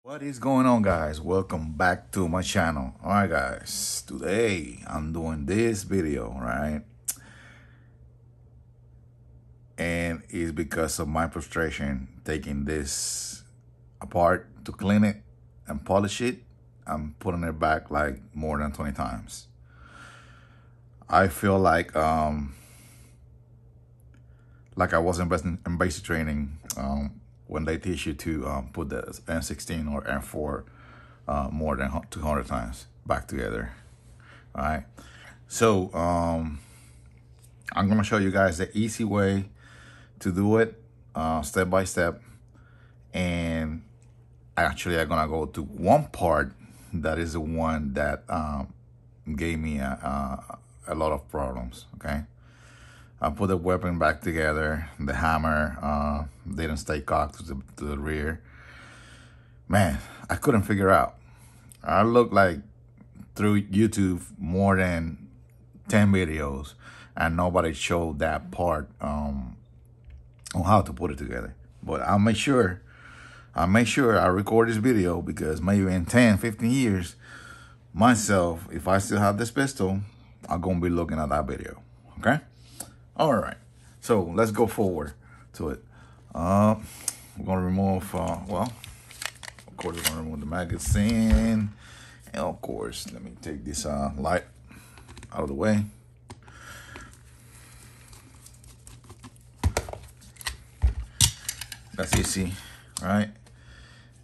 What is going on, guys? Welcome back to my channel. All right, guys, today I'm doing this video, right? And it's because of my frustration taking this apart to clean it and polish it. I'm putting it back like more than 20 times. I feel like I was in basic training when they teach you to put the N16 or N4 more than 200 times back together. All right. So I'm gonna show you guys the easy way to do it, step by step. And actually, I'm gonna go to one part that is the one that gave me a lot of problems. Okay. I put the weapon back together. The hammer didn't stay cocked to the rear. Man, I couldn't figure out. I looked like through YouTube more than 10 videos, and nobody showed that part on how to put it together. But I'll make sure I record this video, because maybe in 10, 15 years, myself, if I still have this pistol, I'm gonna be looking at that video. Okay. All right, so let's go forward to it. We're gonna remove, well, of course, we're gonna remove the magazine. And of course, let me take this light out of the way. That's easy, right?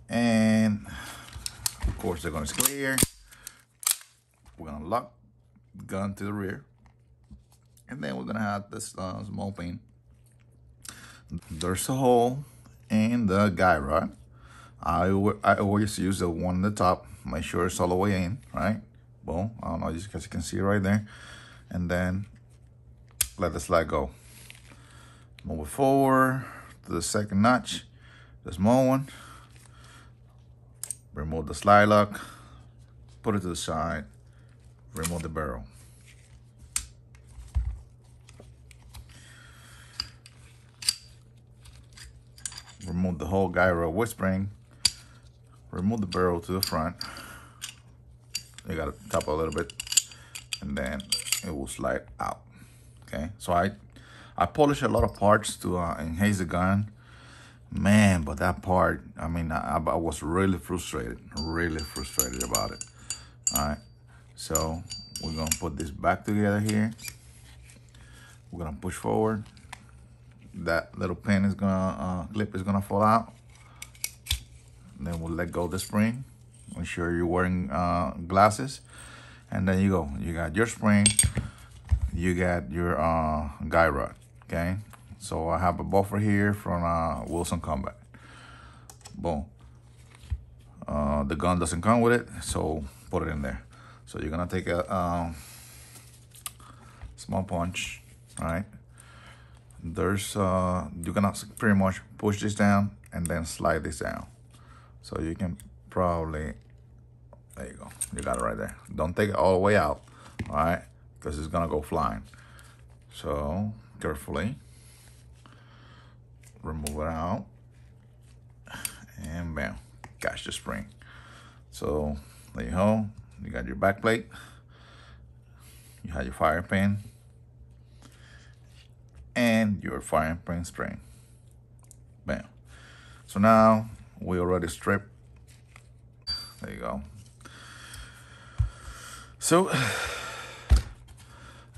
And of course, they're gonna clear. We're gonna lock the gun to the rear. And then we're gonna have this small pin. There's a hole in the guy rod. I always use the one on the top. Make sure it's all the way in, right? Boom. I don't know, just because you can see right there. And then let the slide go. Move it forward to the second notch, the small one. Remove the slide lock. Put it to the side. Remove the barrel. Remove the whole guy rod with spring. Remove the barrel to the front. You gotta tap a little bit, and then it will slide out. Okay, so I polish a lot of parts to enhance the gun. Man, but that part, I mean, I was really frustrated about it. All right, so we're gonna put this back together here. We're gonna push forward. That little pin is gonna, clip is gonna fall out. And then we'll let go of the spring. Make sure you're wearing glasses. And then you go. You got your spring. You got your guy rod. Okay. So I have a buffer here from Wilson Combat. Boom. The gun doesn't come with it, so put it in there. So you're gonna take a small punch. All right. There's you're gonna pretty much push this down and then slide this down. So you can probably, there you go, you got it right there. Don't take it all the way out, all right, because it's gonna go flying. So carefully remove it out, and bam, catch the spring. So there you go, you got your back plate, you have your fire pin, and your firing pin spring. Bam. So now we already stripped. There you go. So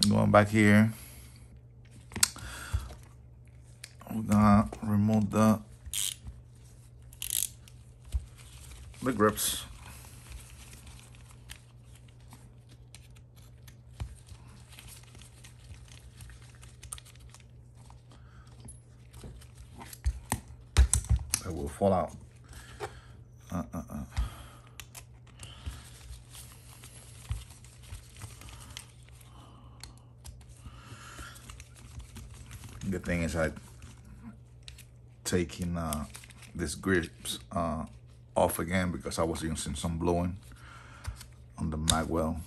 going back here, we're gonna remove the grips. It will fall out. The thing is, I taking these grips off again because I was using some bluing on the mag well,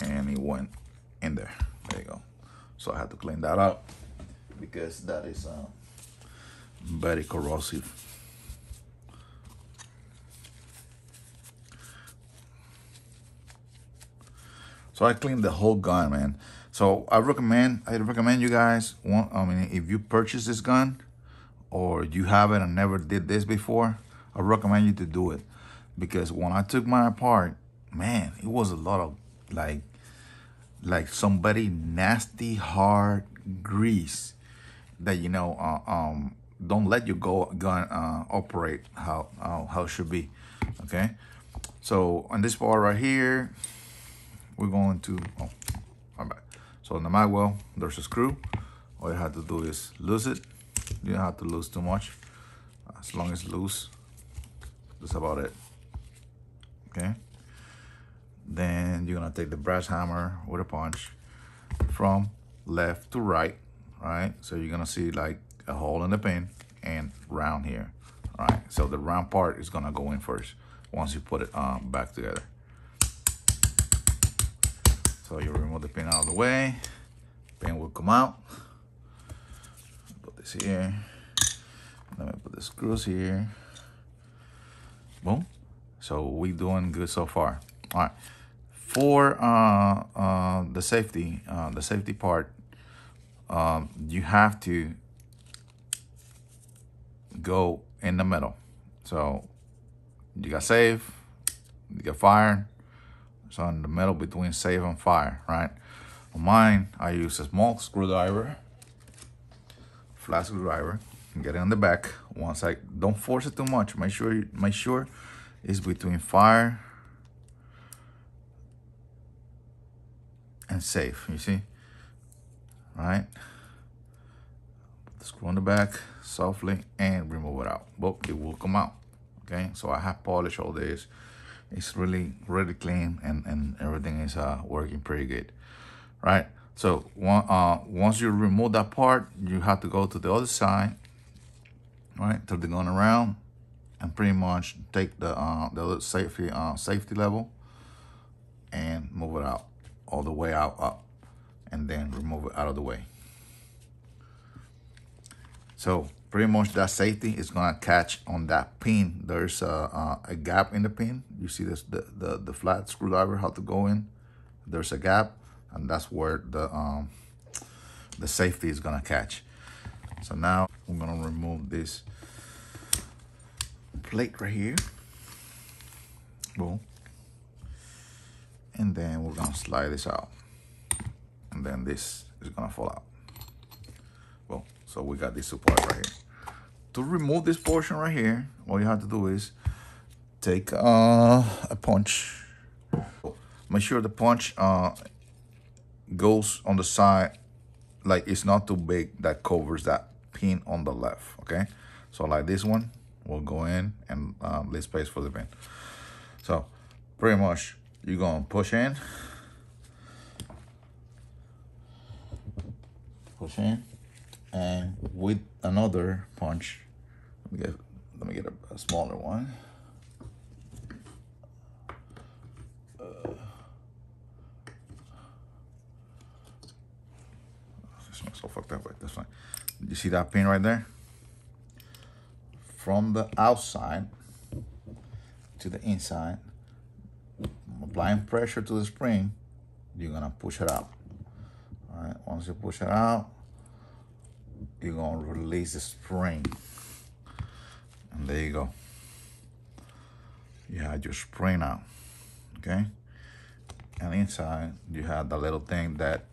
and it went in there. There you go. So I had to clean that up because that is very corrosive. So I cleaned the whole gun, man. So I recommend you guys, if you purchase this gun or you have it and never did this before, I recommend you to do it. Because when I took mine apart, man, it was a lot of like somebody nasty hard grease that, you know, don't let your gun operate how it should be. Okay, so on this part right here, we're going to, oh, my bad. So in the mag well, there's a screw. All you have to do is loose it. You don't have to lose too much. As long as it's loose, that's about it. Okay. Then you're gonna take the brass hammer with a punch from left to right, right? So you're gonna see like a hole in the pin and round here. All right, so the round part is gonna go in first once you put it back together. So you remove the pin out of the way, pin will come out. Put this here. Let me put the screws here. Boom. So we doing good so far. All right. For the safety part, you have to go in the middle. So you got save, you got fire. So in the middle between save and fire, right? On mine, I use a small screwdriver, flat screwdriver. Get it on the back. Once I don't force it too much. Make sure it's between fire and safe. You see, right? Put the screw on the back softly and remove it out. But it will come out. Okay. So I have polished all this. It's really clean and everything is working pretty good, right? So once you remove that part, you have to go to the other side, right? Turn the gun around and pretty much take the other safety level and move it out all the way up, and then remove it out of the way. So pretty much that safety is gonna catch on that pin. There's a gap in the pin. You see this, the flat screwdriver, how to go in. There's a gap, and that's where the safety is gonna catch. So now I'm gonna remove this plate right here. Boom. And then we're gonna slide this out. And then this is gonna fall out. Well, so we got this support right here. To remove this portion right here, all you have to do is take a punch. Make sure the punch goes on the side, like it's not too big, that covers that pin on the left, okay? So like this one will go in and leave space for the pin. So pretty much you're gonna push in, and with another punch, let me get a smaller one. So fucked up, but that's fine. You see that pin right there? From the outside to the inside, applying pressure to the spring, you're gonna push it out. All right, once you push it out, you're gonna release the spring. And there you go. You have your spring out, okay? And inside, you have the little thing that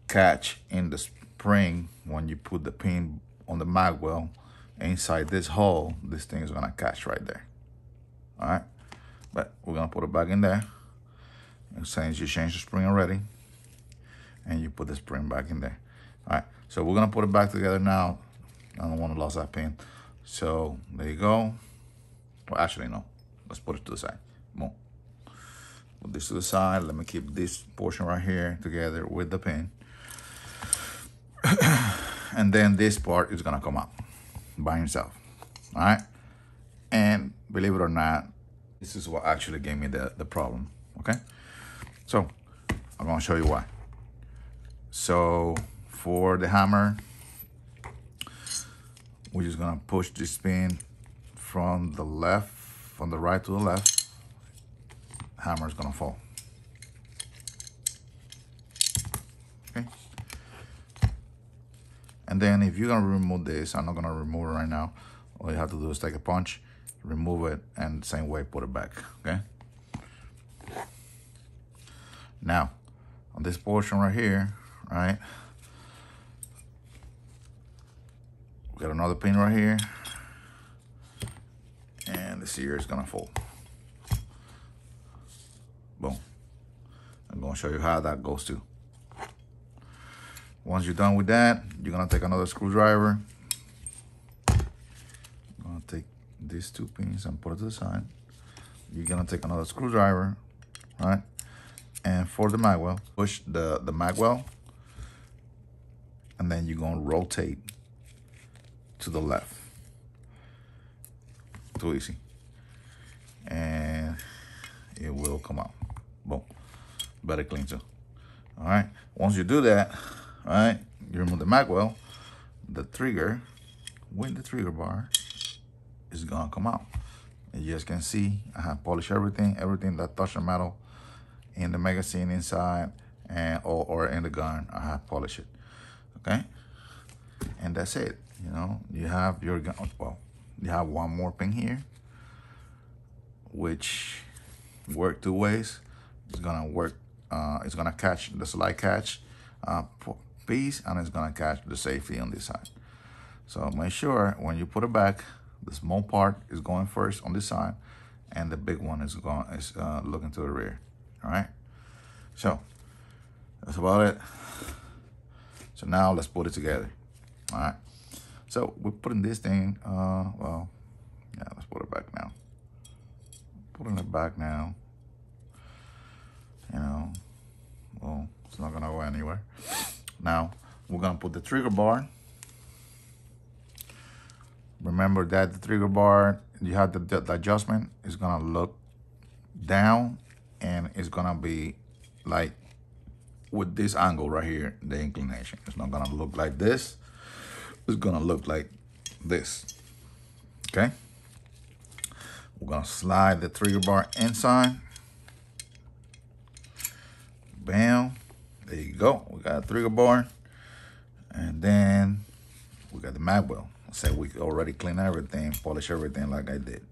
catch in the spring when you put the pin on the mag well. Inside this hole, this thing is gonna catch right there. All right, but we're gonna put it back in there. And since you changed the spring already, and you put the spring back in there. All right, so we're gonna put it back together now. I don't want to lose that pin. So there you go. Well, actually no. Let's put it to the side. Boom. Put this to the side. Let me keep this portion right here together with the pin. And then this part is gonna come out by himself. All right. And believe it or not, this is what actually gave me the problem. Okay. So I'm gonna show you why. So for the hammer, we're just gonna push this pin from the right to the left. Hammer is gonna fall. And then if you're gonna remove this, I'm not gonna remove it right now. All you have to do is take a punch, remove it, and same way put it back, okay? Now, on this portion right here, right? We got another pin right here. And the sear is gonna fold. Boom. I'm gonna show you how that goes too. Once you're done with that, you're gonna take another screwdriver. I'm gonna take these two pins and put it to the side. You're gonna take another screwdriver, right? And for the magwell, push the magwell, and then you're gonna rotate to the left. Too easy. And it will come out. Boom. Better clean too. All right. Once you do that, all right, you remove the magwell, the trigger with the trigger bar is gonna come out. And you guys can see I have polished everything that touched the metal in the magazine inside and or in the gun. I have polished it. Okay. And that's it. You know, you have your gun. Well, you have one more pin here, which work two ways. It's gonna work. It's gonna catch the slide catch piece, and it's gonna catch the safety on this side. So make sure when you put it back, the small part is going first on this side, and the big one is looking to the rear. All right. So that's about it. So now let's put it together. All right. So we're putting this thing. Well, yeah. Let's put it back now. Putting it back now. You know, well, it's not gonna go anywhere. Now we're gonna put the trigger bar. Remember that the trigger bar, you have the adjustment is gonna look down, and it's gonna be like with this angle right here, the inclination. It's not gonna look like this. It's gonna look like this. Okay. We're gonna slide the trigger bar inside. Bam. There you go. We got a trigger bar. And then we got the magwell. Say we already clean everything, polish everything like I did.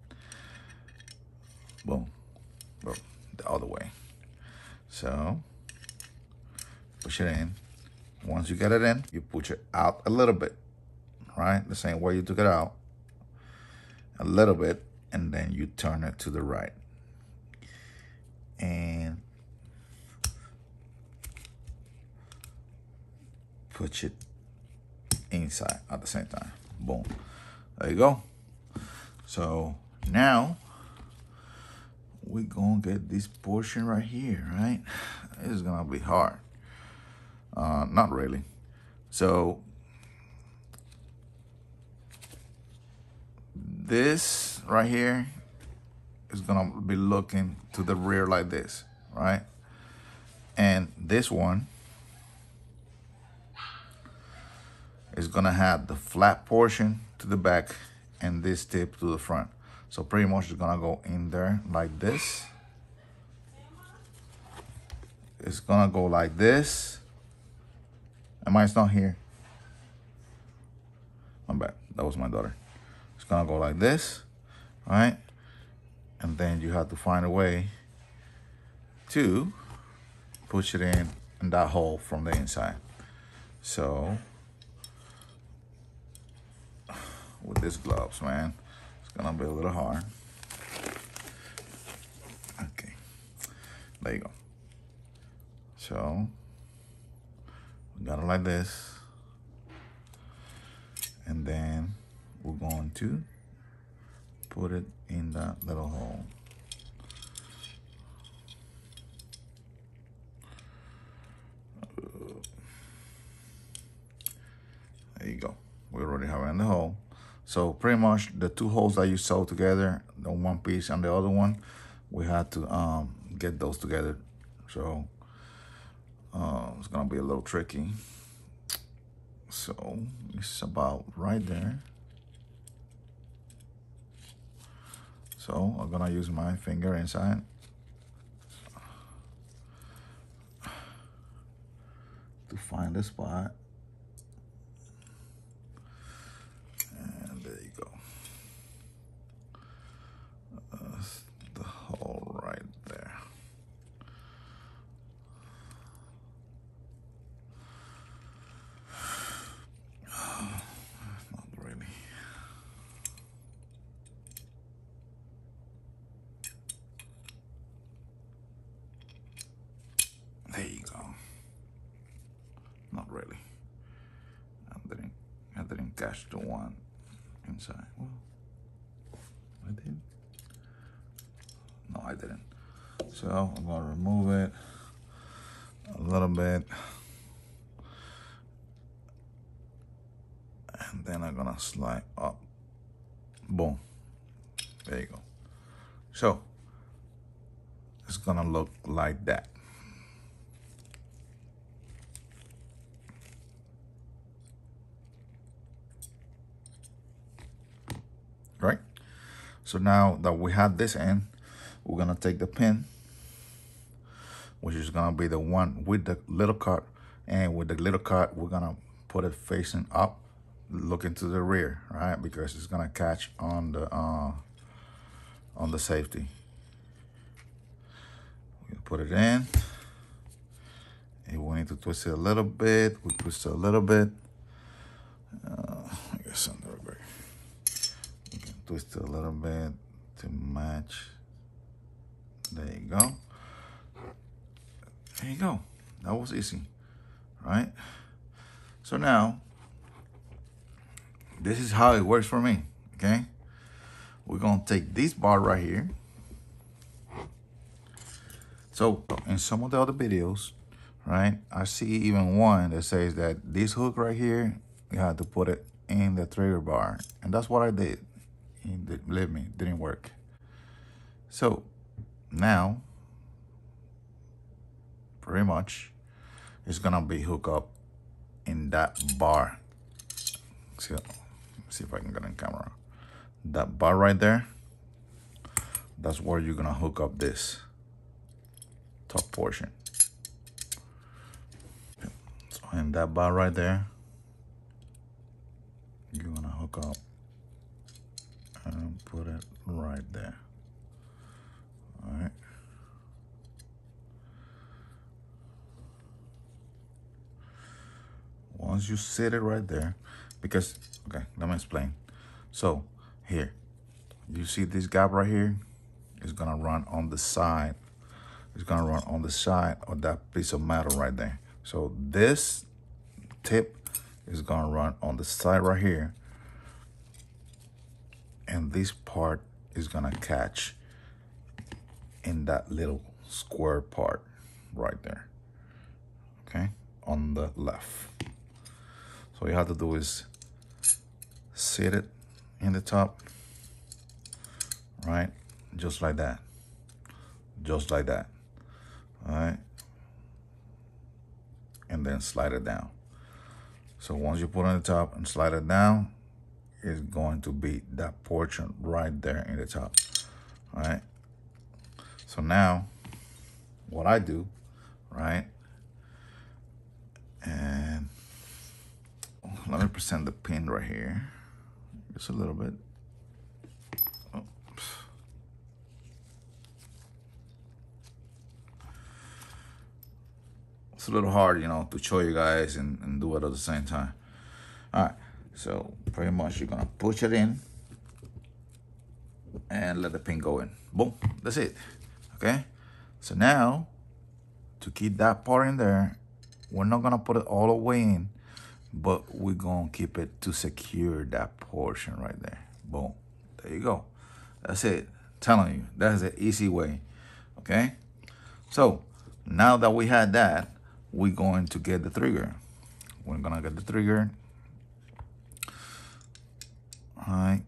Boom. Boom. The other way. So push it in. Once you get it in, you push it out a little bit. Right? The same way you took it out. A little bit. And then you turn it to the right. And push it inside at the same time. Boom. There you go. So now we're gonna get this portion right here, right? This is gonna be hard. Not really. So this right here is gonna be looking to the rear like this, right? And this one is gonna have the flat portion to the back and this tip to the front. So pretty much it's gonna go in there like this. It's gonna go like this. And mine's not here. My bad, that was my daughter. It's gonna go like this, right? And then you have to find a way to push it in that hole from the inside. So with these gloves, man, it's gonna be a little hard. Okay, there you go. So we got it like this, and then we're going to put it in that little hole. There you go. We already have it in the hole. So pretty much the two holes that you sew together, the one piece and the other one, we had to get those together. So it's gonna be a little tricky. So it's about right there. So I'm gonna use my finger inside to find the spot. There you go. Not really. I didn't catch the one inside. Well, I did. No, I didn't. So I'm gonna remove it a little bit. And then I'm gonna slide up. Boom. There you go. So it's gonna look like that. Right? So now that we have this in, we're gonna take the pin, which is gonna be the one with the little cut, and with the little cut, we're gonna put it facing up, looking to the rear, right? Because it's gonna catch on the safety. We put it in. If we need to twist it a little bit, we twist it a little bit. I guess under a break. We can twist it a little bit to match. There you go. There you go. That was easy, right? So now, this is how it works for me, okay? We're gonna take this bar right here. So in some of the other videos, right, I see even one that says that this hook right here, you have to put it in the trigger bar. And that's what I did. Believe me, it didn't work. So now, pretty much, it's gonna be hooked up in that bar. See if I can get in camera. That bar right there, that's where you're gonna hook up this top portion. So in that bar right there, you're gonna hook up and put it right there. All right. Once you set it right there, because, okay, let me explain. So here, you see this gap right here? It's gonna run on the side. It's gonna run on the side of that piece of metal right there. So this tip is gonna run on the side right here. And this part is gonna catch in that little square part right there, okay, on the left. So all you have to do is set it in the top, right, just like that, just like that, all right, and then slide it down. So once you put it on the top and slide it down, it's going to be that portion right there in the top, all right. So now, what I do, right, and let me present the pin right here, just a little bit. Oops. It's a little hard, you know, to show you guys and do it at the same time. All right, so pretty much you're gonna push it in and let the pin go in. Boom, that's it, okay? So now, to keep that part in there, we're not gonna put it all the way in, but we're gonna keep it to secure that portion right there. Boom, there you go. That's it, telling you, that's the easy way, okay? So now that we had that, we're going to get the trigger. We're gonna get the trigger, all right?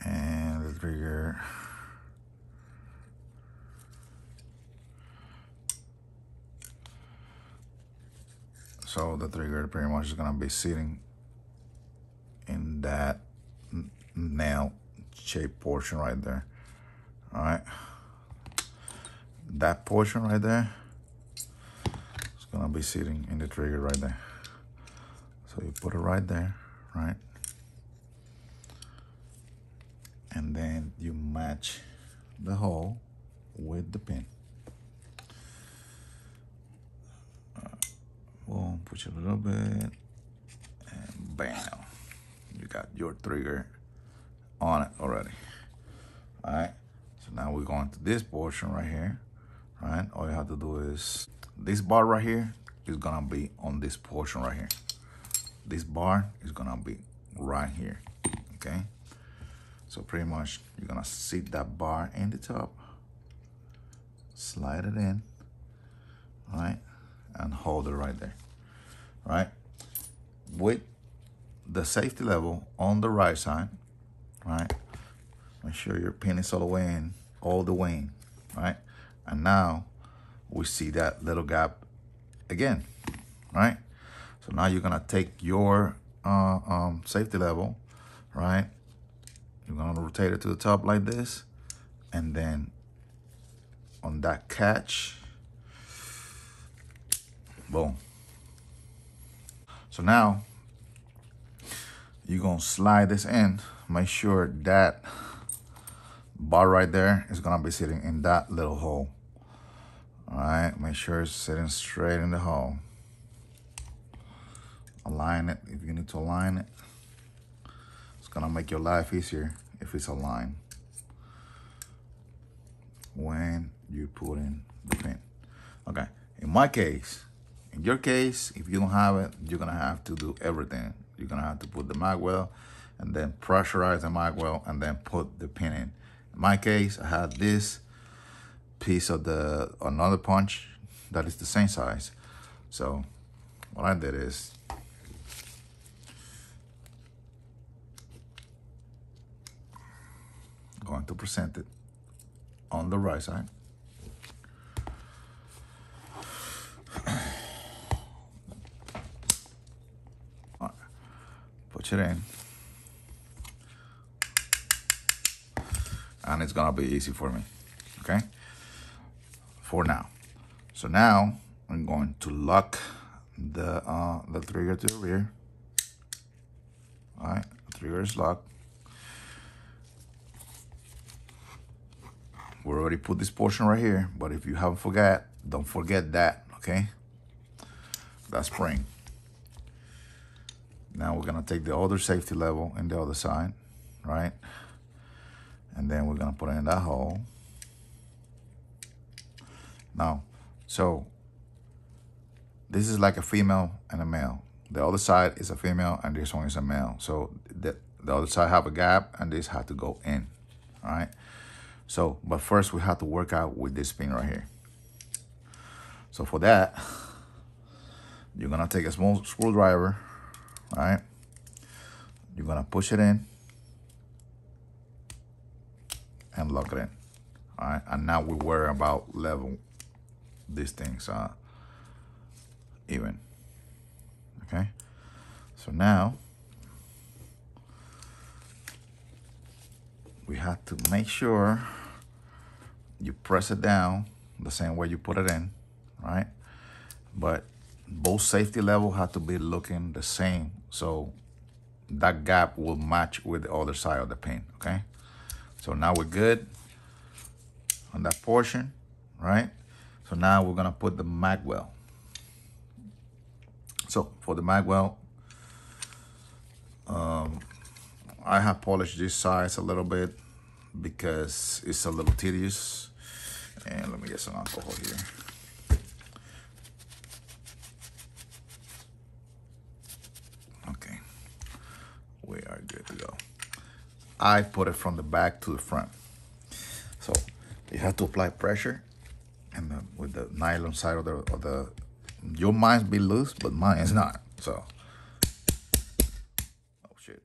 And the trigger, so the trigger pretty much is gonna be sitting in that nail shaped portion right there. All right, that portion right there is gonna be sitting in the trigger right there. So you put it right there, right? And then you match the hole with the pin. Boom, push it a little bit, and bam, you got your trigger on it already. All right, so now we're going to this portion right here, right? All you have to do is, this bar right here is gonna be on this portion right here. This bar is gonna be right here, okay? So pretty much you're gonna sit that bar in the top, slide it in, right? And hold it right there, right? With the safety level on the right side, right? Make sure your pin is all the way in, right? And now we see that little gap again, right? So now you're gonna take your safety level, right? You're gonna rotate it to the top like this, and then on that catch, boom. So now you're gonna slide this in. Make sure that bar right there is gonna be sitting in that little hole. All right, make sure it's sitting straight in the hole. Align it if you need to align it. It's gonna make your life easier if it's aligned when you put in the pin. Okay, in your case, if you don't have it, you're gonna have to do everything. You're gonna have to put the mag well and then pressurize the mag well and then put the pin in. In my case, I had this piece of another punch that is the same size. So what I did is going to present it on the right side. Put it in. And it's gonna be easy for me, okay? For now. So now I'm going to lock the trigger to the rear. All right, the trigger is locked. We already put this portion right here, but if you haven't forgot, don't forget that, okay? That spring. Now we're gonna take the other safety level in the other side, right? And then we're gonna put it in that hole. Now, so this is like a female and a male. The other side is a female and this one is a male. So the other side have a gap and this had to go in, all right? So, but first we have to work out with this pin right here. So for that, you're gonna take a small screwdriver, all right? You're gonna push it in and lock it in, all right? And now we worry about level these things even, okay? So now we have to make sure you press it down the same way you put it in, right? But both safety level have to be looking the same, so that gap will match with the other side of the pin, okay? So now we're good on that portion, right? So now we're gonna put the mag well. So for the mag well, I have polished this size a little bit because it's a little tedious. And let me get some alcohol here. Okay, we are good to go. I put it from the back to the front. So you have to apply pressure and with the nylon side of the, your might be loose, but mine is not, so. Oh shit.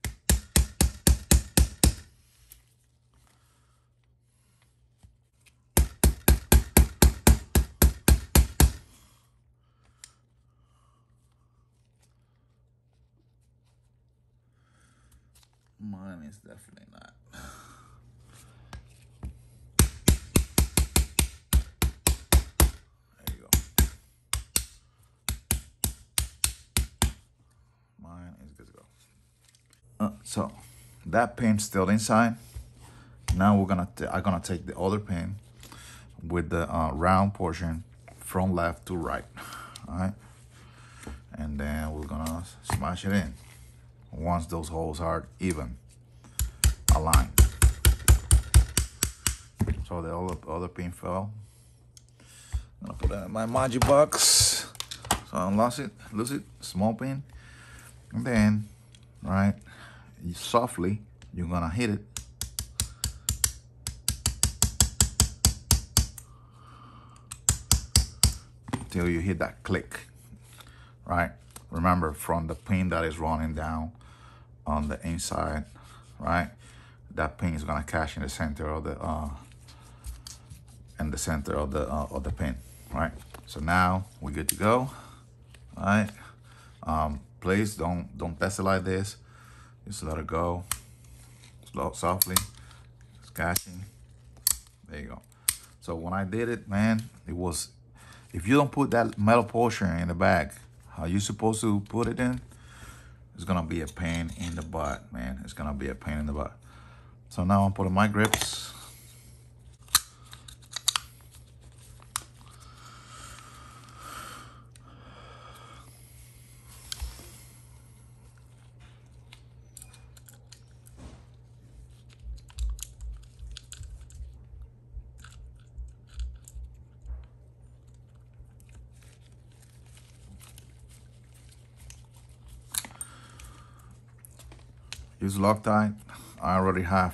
Mine is definitely not. There you go. Mine is good to go. So that pin's still inside. Now I'm gonna take the other pin with the round portion from left to right, all right? And then we're gonna smash it in once those holes are even aligned. So the other pin fell. I'm gonna put that in my Magic box. So I lose it, small pin. And then, right, softly, you're gonna hit it. Till you hit that click, right? Remember, from the pin that is running down on the inside, right? That pin is gonna catch in the center of the of the pin, right? So now we're good to go, all right? Please don't test it like this. Just let it go, slow, softly. It's catching. There you go. So when I did it, man, it was. If you don't put that metal portion in the bag, how you supposed to put it in, it's gonna be a pain in the butt, man. It's gonna be a pain in the butt. So now I'm putting my grips. Use Loctite. I already have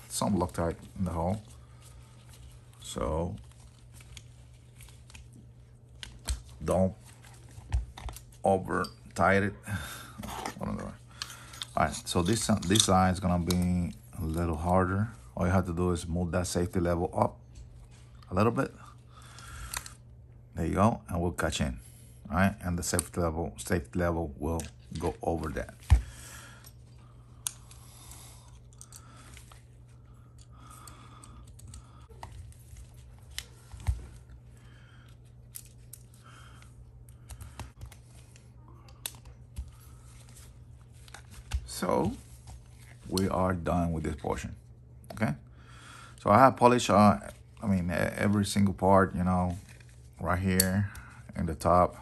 some Loctite in the hole. So don't over tight it. All right, so this side is gonna be a little harder. All you have to do is move that safety level up a little bit. There you go, and we'll catch in. All right, and the safety level will go over that. So we are done with this portion, okay? So I have polished, every single part, you know, right here in the top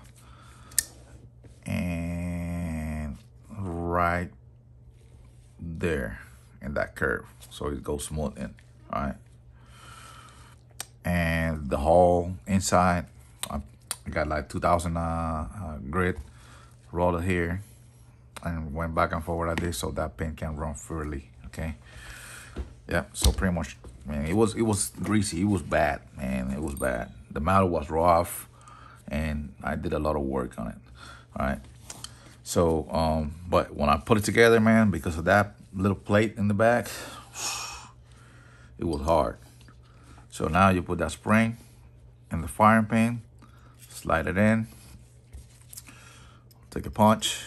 and right there in that curve, so it goes smooth in, all right? And the whole inside, I got like 2000 grit roller here, and went back and forward like this so that pin can run freely, okay? Yeah, so pretty much, man, it was greasy. It was bad, man. It was bad. The metal was rough, and I did a lot of work on it. All right. So, but when I put it together, man, because of that little plate in the back, it was hard. So now you put that spring in the firing pin, slide it in, take a punch,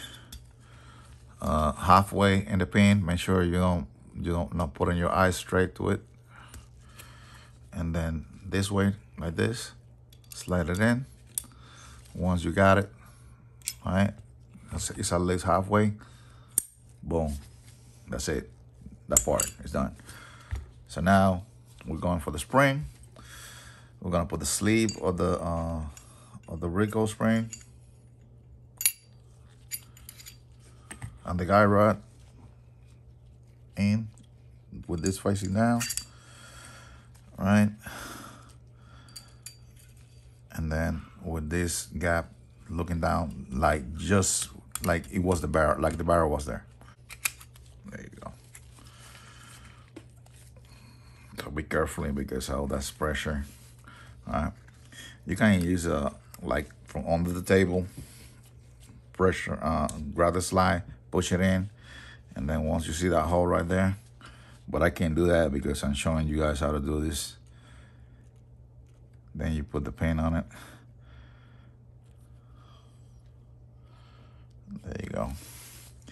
halfway in the pin. Make sure you don't not putting your eyes straight to it. And then this way, like this, slide it in. Once you got it, all right, it's at least halfway. Boom, that's it. That part is done. So now we're going for the spring. We're gonna put the sleeve of the Rico spring and the guy rod in with this facing down, all right? And then with this gap looking down, like just like it was the barrel, like the barrel was there. There you go. So be careful because all that's pressure. All right. You can use like from under the table, pressure, grab the slide, push it in, and then once you see that hole right there, but I can't do that because I'm showing you guys how to do this. Then you put the pin on it. There you go.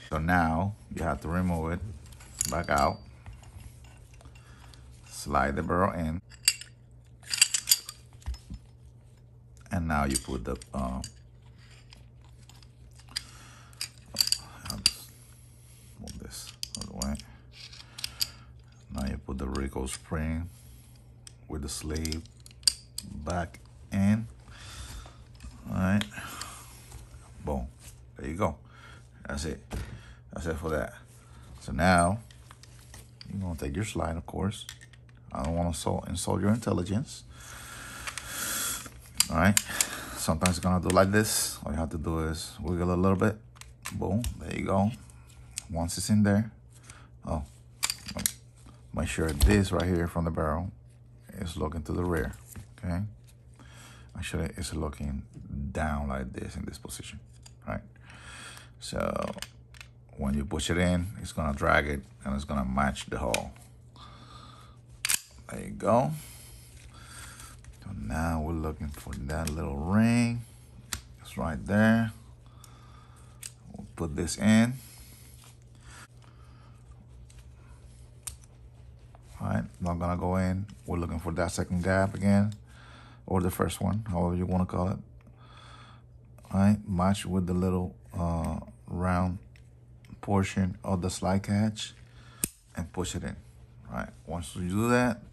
So now you have to remove it back out. Slide the barrel in. And now you put the I'll just move this out of the way. Now you put the Rico spring with the sleeve back in. All right. Boom. There you go. That's it. That's it for that. So now you're gonna take your slide, of course. I don't want to insult your intelligence. All right. Sometimes it's gonna do like this. All you have to do is wiggle a little bit. Boom. There you go. Once it's in there, oh, make sure this right here from the barrel is looking to the rear. Okay. Make sure it's looking down like this in this position. Right. So when you push it in, it's gonna drag it and it's gonna match the hole. There you go. So now we're looking for that little ring. It's right there. We'll put this in. All right, not gonna go in. We're looking for that second gap again, or the first one, however you wanna call it. All right, match with the little round portion of the slide catch and push it in. All right, once you do that,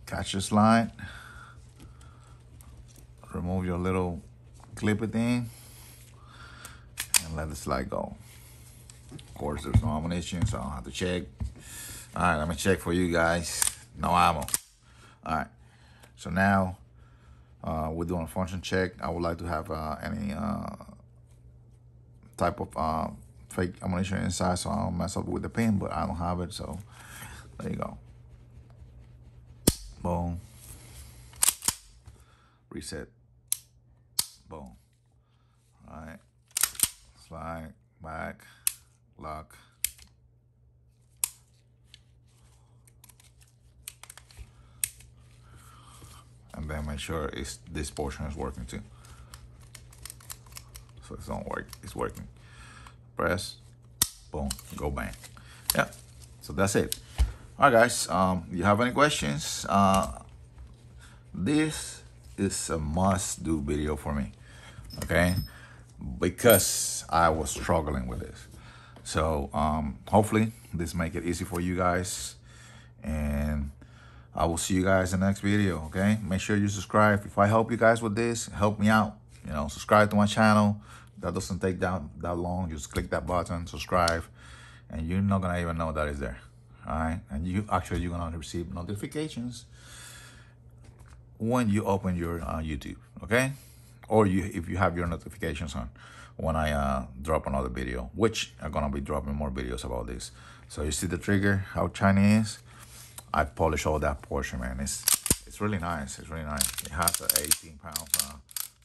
catch your slide, remove your little clipper thing, and let the slide go. Of course, there's no ammunition, so I don't have to check. All right, let me check for you guys. No ammo. All right, so now we're doing a function check. I would like to have any type of fake ammunition inside, so I don't mess up with the pin, but I don't have it, so there you go. Boom. Reset. Boom. All right. Slide, back, lock. And then make sure this portion is working too. So it's don't work, it's working. Press, boom, go bang. Yeah, so that's it. All right, guys, you have any questions? This is a must-do video for me, okay? Because I was struggling with this. So hopefully this make it easy for you guys, and I will see you guys in the next video, okay? Make sure you subscribe. If I help you guys with this, help me out. You know, subscribe to my channel. That doesn't take that long. Just click that button, subscribe, and you're not gonna even know that is there. All right, and you're gonna receive notifications when you open your YouTube, okay? Or if you have your notifications on when I drop another video, which I'm gonna be dropping more videos about this. So you see the trigger, how shiny it is? I polish all that portion, man. It's really nice. It's really nice. It has an 18 pound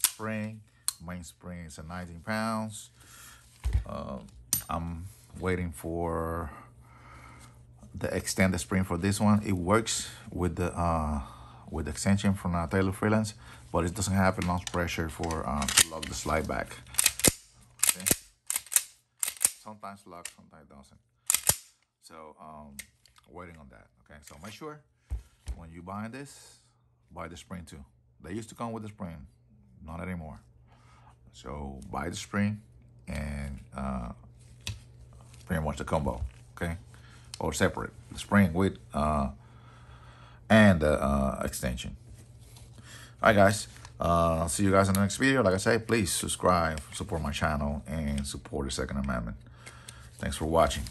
spring. Main spring is a 19 pounds. I'm waiting for the extended spring for this one. It works with the extension from Taylor Freelance, but it doesn't have enough pressure for to lock the slide back. Okay. Sometimes lock, sometimes doesn't. So waiting on that. Okay, so make sure when you buy this, buy the spring too. They used to come with the spring, not anymore. So buy the spring and pretty much the combo, okay? Or separate, the spring with and the extension. All right, guys. I'll see you guys in the next video. Like I say, please subscribe, support my channel, and support the Second Amendment. Thanks for watching.